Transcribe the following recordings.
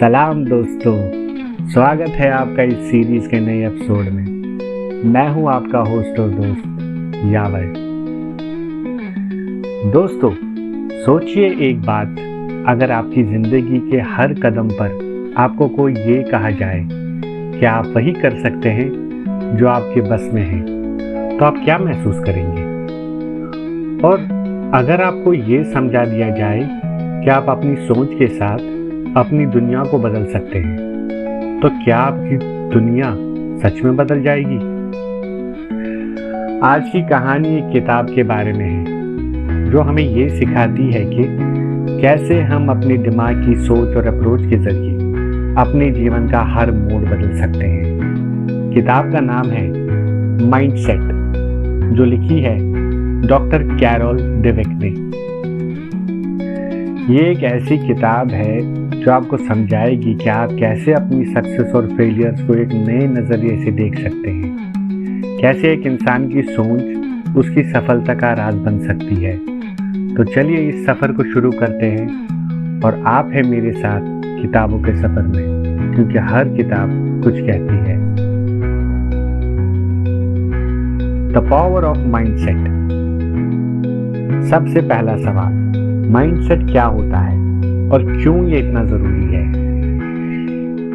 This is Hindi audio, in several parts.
सलाम दोस्तों, स्वागत है आपका इस सीरीज के नए एपिसोड में। मैं हूं आपका होस्ट और दोस्त यावर। दोस्तों, सोचिए एक बात, अगर आपकी जिंदगी के हर कदम पर आपको कोई ये कहा जाए कि आप वही कर सकते हैं जो आपके बस में है, तो आप क्या महसूस करेंगे? और अगर आपको ये समझा दिया जाए कि आप अपनी सोच के साथ अपनी दुनिया को बदल सकते हैं, तो क्या आपकी दुनिया सच में बदल जाएगी? आज की कहानी एक किताब के बारे में है जो हमें ये सिखाती है कि कैसे हम अपने दिमाग की सोच और अप्रोच के जरिए अपने जीवन का हर मोड़ बदल सकते हैं। किताब का नाम है माइंडसेट, जो लिखी है डॉक्टर कैरोल डवेक ने। ये एक ऐसी किताब है जो आपको समझाएगी कि आप कैसे अपनी सक्सेस और फेलियर्स को एक नए नज़रिए से देख सकते हैं, कैसे एक इंसान की सोच उसकी सफलता का राज बन सकती है। तो चलिए इस सफ़र को शुरू करते हैं, और आप हैं मेरे साथ किताबों के सफ़र में, क्योंकि हर किताब कुछ कहती है। The power of mindset. सबसे पहला सवाल, माइंडसेट क्या होता है और क्यों ये इतना ज़रूरी है?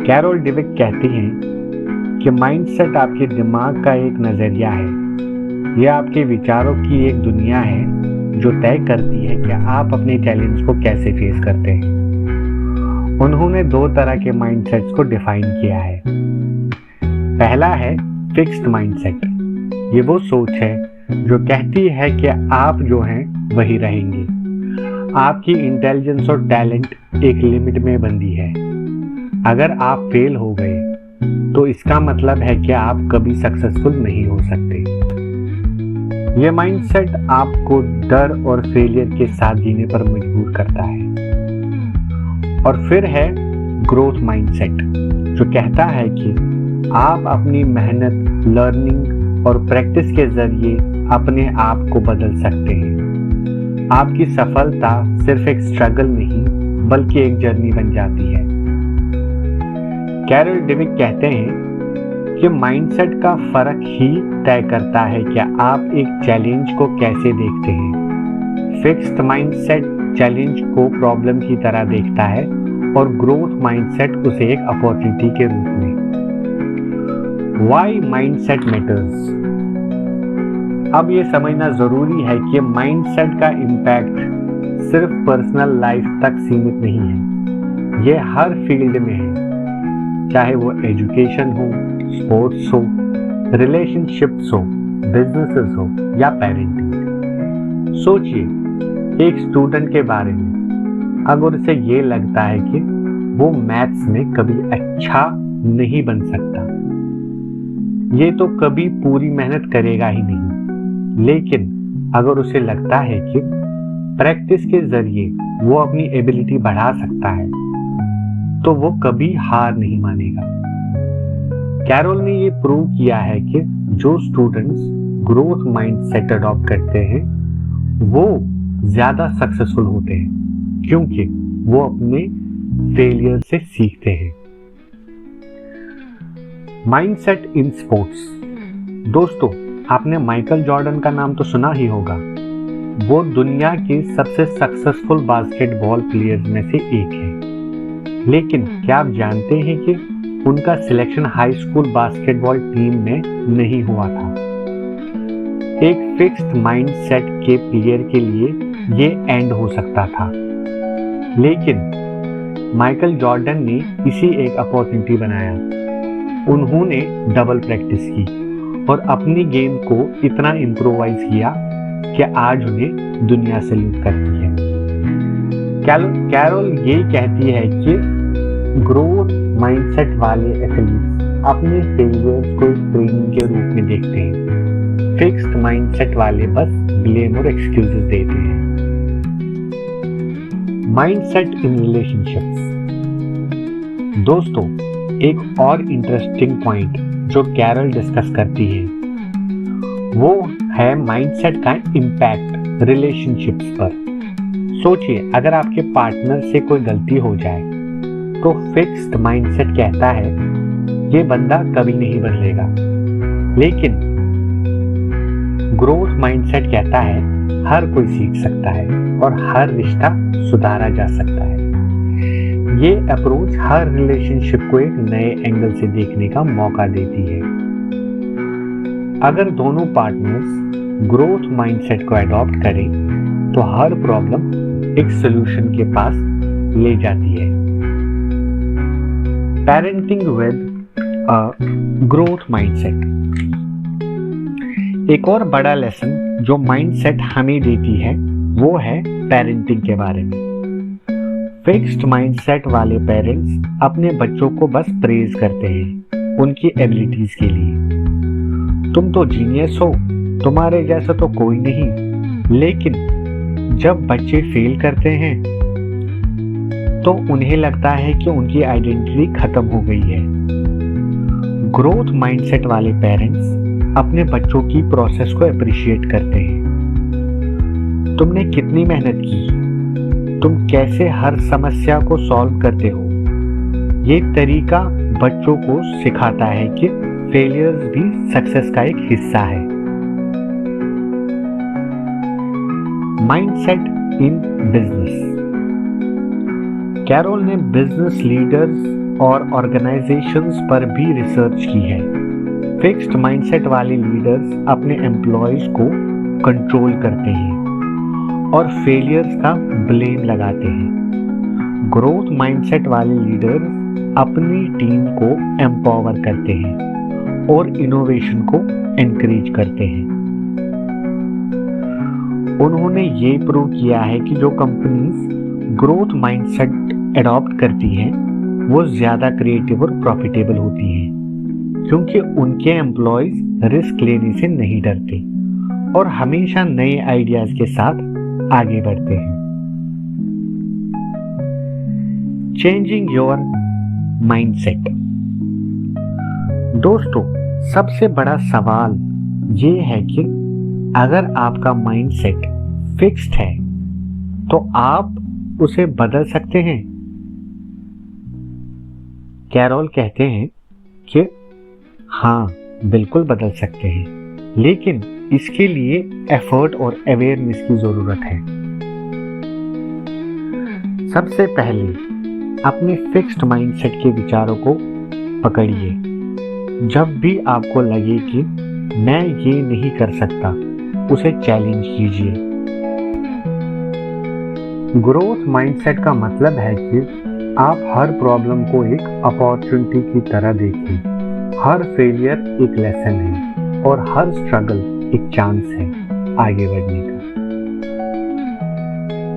कैरोल डवेक कहती हैं कि माइंडसेट आपके दिमाग का एक नज़रिया है। यह आपके विचारों की एक दुनिया है जो तय करती है कि आप अपने चैलेंज को कैसे फेस करते हैं। उन्होंने दो तरह के माइंडसेट्स को डिफाइन किया है। पहला है फिक्स्ड माइंडसेट। ये वो सोच है जो कहती है कि आप जो हैं वही रहेंगे। आपकी इंटेलिजेंस और टैलेंट एक लिमिट में बंधी है। अगर आप फेल हो गए तो इसका मतलब है कि आप कभी सक्सेसफुल नहीं हो सकते। यह माइंडसेट आपको डर और फेलियर के साथ जीने पर मजबूर करता है। और फिर है ग्रोथ माइंडसेट, जो कहता है कि आप अपनी मेहनत, लर्निंग और प्रैक्टिस के जरिए अपने आप को बदल सकते हैं। आपकी सफलता सिर्फ एक स्ट्रगल नहीं बल्कि एक जर्नी बन जाती है। कैरोल डवेक कहते हैं कि माइंडसेट का फर्क ही तय करता है कि आप एक चैलेंज को कैसे देखते हैं। फिक्स्ड माइंडसेट चैलेंज को प्रॉब्लम की तरह देखता है और ग्रोथ माइंडसेट उसे एक अपॉर्चुनिटी के रूप में। Why mindset matters. अब ये समझना ज़रूरी है कि माइंडसेट का इम्पैक्ट सिर्फ पर्सनल लाइफ तक सीमित नहीं है। ये हर फील्ड में है, चाहे वो एजुकेशन हो, स्पोर्ट्स हो, रिलेशनशिप्स हो, बिजनेसेस हो या पेरेंटिंग। सोचिए एक स्टूडेंट के बारे में। अगर उसे ये लगता है कि वो मैथ्स में कभी अच्छा नहीं बन सकता, ये तो कभी पूरी मेहनत करेगा ही नहीं। लेकिन अगर उसे लगता है कि प्रैक्टिस के जरिए वो अपनी एबिलिटी बढ़ा सकता है, तो वो कभी हार नहीं मानेगा। कैरोल ने ये प्रूव किया है कि जो स्टूडेंट्स ग्रोथ माइंडसेट अडॉप्ट करते हैं वो ज्यादा सक्सेसफुल होते हैं, क्योंकि वो अपने फेलियर से सीखते हैं। Mindset in sports. दोस्तों, आपने माइकल जॉर्डन का नाम तो सुना ही होगा। वो दुनिया के सबसे सक्सेसफुल बास्केटबॉल प्लेयर्स में से एक है। लेकिन क्या आप जानते हैं कि उनका selection high school basketball team में नहीं हुआ था? एक फिक्स्ड माइंडसेट के प्लेयर के लिए ये एंड हो सकता था, लेकिन माइकल जॉर्डन ने इसी एक अपॉर्चुनिटी बनाया। उन्होंने डबल प्रैक्टिस की और अपनी गेम को इतना इम्प्रोवाइज किया कि आज उन्हें दुनिया सैल्यूट करती है। कैरोल ये कहती है कि ग्रोथ माइंडसेट वाले एथलीट्स अपने फेलियर्स को एक ट्रेनिंग के रूप में देखते हैं। फिक्स्ड माइंडसेट वाले बस ब्लेम और एक्सक्यूजेस देते हैं। Mindset in relationships. दोस्तों, एक और इंटरेस्टिंग पॉइंट जो कैरोल डिस्कस करती है वो है माइंडसेट का इम्पैक्ट रिलेशनशिप्स पर। सोचिए, अगर आपके पार्टनर से कोई गलती हो जाए तो फिक्स्ड माइंडसेट कहता है ये बंदा कभी नहीं बदलेगा, लेकिन ग्रोथ माइंडसेट कहता है हर कोई सीख सकता है और हर रिश्ता सुधारा जा सकता है। ये अप्रोच हर रिलेशनशिप को एक नए एंगल से देखने का मौका देती है। अगर दोनों पार्टनर्स ग्रोथ माइंडसेट को अडॉप्ट करें तो हर प्रॉब्लम एक सॉल्यूशन के पास ले जाती है। Parenting with a growth mindset. एक और बड़ा लेसन जो माइंडसेट हमें देती है वो है पेरेंटिंग के बारे में। फिक्स्ड माइंडसेट वाले पेरेंट्स अपने बच्चों को बस प्रेज करते हैं उनकी एबिलिटीज के लिए। तुम तो जीनियस हो, तुम्हारे जैसा तो कोई नहीं। लेकिन जब बच्चे फेल करते हैं तो उन्हें लगता है कि उनकी आइडेंटिटी खत्म हो गई है। ग्रोथ माइंडसेट वाले पेरेंट्स अपने बच्चों की प्रोसेस को अप्रिशिएट करते हैं। तुमने कितनी मेहनत की, तुम कैसे हर समस्या को सॉल्व करते हो। ये तरीका बच्चों को सिखाता है कि फेलियर्स भी सक्सेस का एक हिस्सा है। Mindset in business. कैरोल ने बिजनेस लीडर्स और ऑर्गेनाइजेशंस पर भी रिसर्च की है। फिक्स्ड माइंडसेट वाले लीडर्स अपने एम्प्लॉयज को कंट्रोल करते हैं और फेलियर्स का ब्लेम लगाते हैं। ग्रोथ माइंडसेट वाले लीडर्स अपनी टीम को एम्पावर करते हैं और इनोवेशन को एनकरेज करते हैं। उन्होंने ये प्रूव किया है कि जो कंपनीज ग्रोथ माइंडसेट एडॉप्ट करती हैं वो ज्यादा क्रिएटिव और प्रॉफिटेबल होती हैं, क्योंकि उनके एम्प्लॉयज रिस्क लेने से नहीं डरते और हमेशा नए आइडियाज के साथ आगे बढ़ते हैं। Changing your mindset. दोस्तों, सबसे बड़ा सवाल ये है कि अगर आपका माइंडसेट फिक्स्ड है तो आप उसे बदल सकते हैं। कैरोल कहते हैं कि हाँ, बिल्कुल बदल सकते हैं, लेकिन इसके लिए एफर्ट और अवेयरनेस की जरूरत है। सबसे पहले अपने फिक्स्ड माइंडसेट के विचारों को पकड़िए। जब भी आपको लगे कि मैं ये नहीं कर सकता, उसे चैलेंज कीजिए। ग्रोथ माइंडसेट का मतलब है कि आप हर प्रॉब्लम को एक अपॉर्चुनिटी की तरह देखें। हर फेलियर एक लेसन है और हर स्ट्रगल एक चांस है आगे बढ़ने का।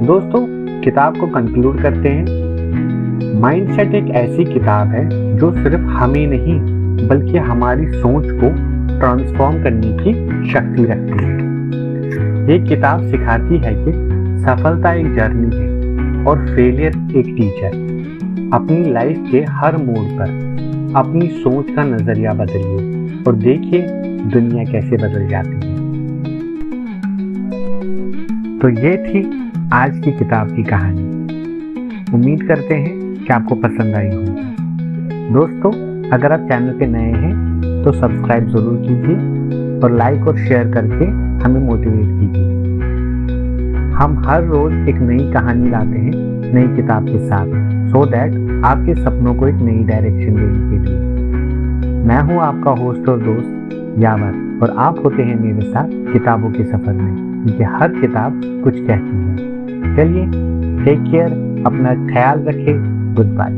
दोस्तों, किताब को कंक्लूड करते हैं। माइंडसेट एक ऐसी किताब है जो सिर्फ हमें नहीं बल्कि हमारी सोच को ट्रांसफॉर्म करने की शक्ति रखती है। ये किताब सिखाती है कि सफलता एक जर्नी है और फेलियर एक टीचर। अपनी लाइफ के हर मोड़ पर अपनी सोच का नजरिया बदलिए और देखिए दुनिया कैसे बदल जाती है। तो ये थी आज की किताब की कहानी। उम्मीद करते हैं कि आपको पसंद आई होगी। दोस्तों, अगर आप चैनल पे नए हैं तो सब्सक्राइब जरूर कीजिए और लाइक और शेयर करके हमें मोटिवेट कीजिए। हम हर रोज एक नई कहानी लाते हैं नई किताब के साथ, सो दैट आपके सपनों को एक नई डायरेक्शन देने के लिए। मैं हूं आपका होस्ट और दोस्त यावर और आप होते हैं मेरे साथ किताबों के सफर में, क्योंकि हर किताब कुछ कहती है। चलिए, टेक केयर, अपना ख्याल रखें, गुड बाय।